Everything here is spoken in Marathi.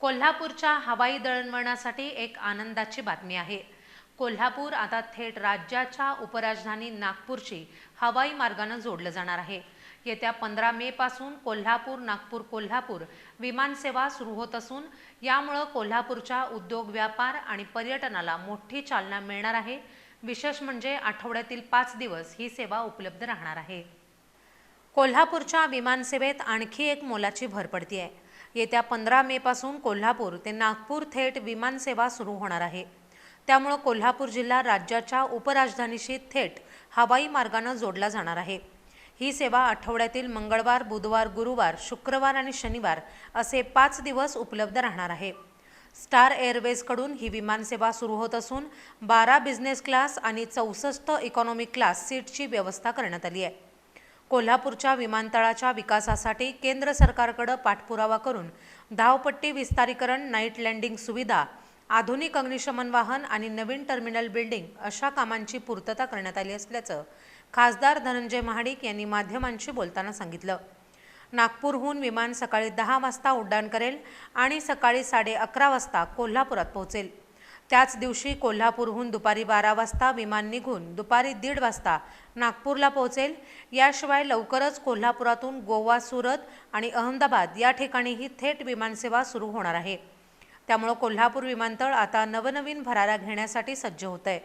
कोल्हापूरच्या हवाई दळणवळणासाठी एक आनंदाची बातमी आहे। कोल्हापूर आता थेट राज्याच्या उपराजधानी नागपूरशी हवाई मार्गाने जोडलं जाणार आहे। येत्या 15 मे पासून कोल्हापूर विमान सेवा सुरू होत असून यामुळे कोल्हापूरच्या उद्योग व्यापार आणि पर्यटनाला मोठी चालना मिळणार आहे। विशेष म्हणजे आठवड्यातील 5 दिवस ही सेवा उपलब्ध राहणार आहे। कोल्हापूरच्या विमानसेवेत आणखी एक मोलाची भर पडते आहे। येत्या 15 मे पासून कोल्हापूर ते नागपूर थेट विमानसेवा सुरू होणार आहे। त्यामुळे कोल्हापूर जिल्हा राज्याच्या उपराजधानीशी थेट हवाई मार्गाने जोडला जाणार आहे। ही सेवा आठवड्यातील मंगळवार, बुधवार, गुरुवार, शुक्रवार आणि शनिवार असे 5 दिवस उपलब्ध राहणार आहे। स्टार एअरवेजकडून ही विमानसेवा सुरू होत असून 12 बिझनेस क्लास आणि 64 इकॉनॉमी क्लास सीटची व्यवस्था करण्यात आली आहे। कोल्हापूरच्या विमानतळाच्या विकासासाठी केंद्र सरकारकडे पाठपुरावा करून धावपट्टी विस्तारीकरण, नाईट लँडिंग सुविधा, आधुनिक अग्निशमन वाहन आणि नवीन टर्मिनल बिल्डिंग अशा कामांची पूर्तता करण्यात आली असल्याचं खासदार धनंजय महाडिक यांनी माध्यमांशी बोलताना सांगितलं। नागपूरहून विमान सकाळी 10 वाजता उड्डाण करेल आणि सकाळी 11:30 वाजता कोल्हापुरात पोहोचेल। त्याच दिवशी कोल्हापूरहून दुपारी 12 वाजता विमान निघून दुपारी 1:30 वाजता नागपूरला पोहोचेल। याशिवाय लवकरच कोल्हापुरातून गोवा, सुरत आणि अहमदाबाद या ठिकाणीही थेट विमानसेवा सुरू होणार आहे। त्यामुळे कोल्हापूर विमानतळ आता नवनवीन भराऱ्या घेण्यासाठी सज्ज होत आहे।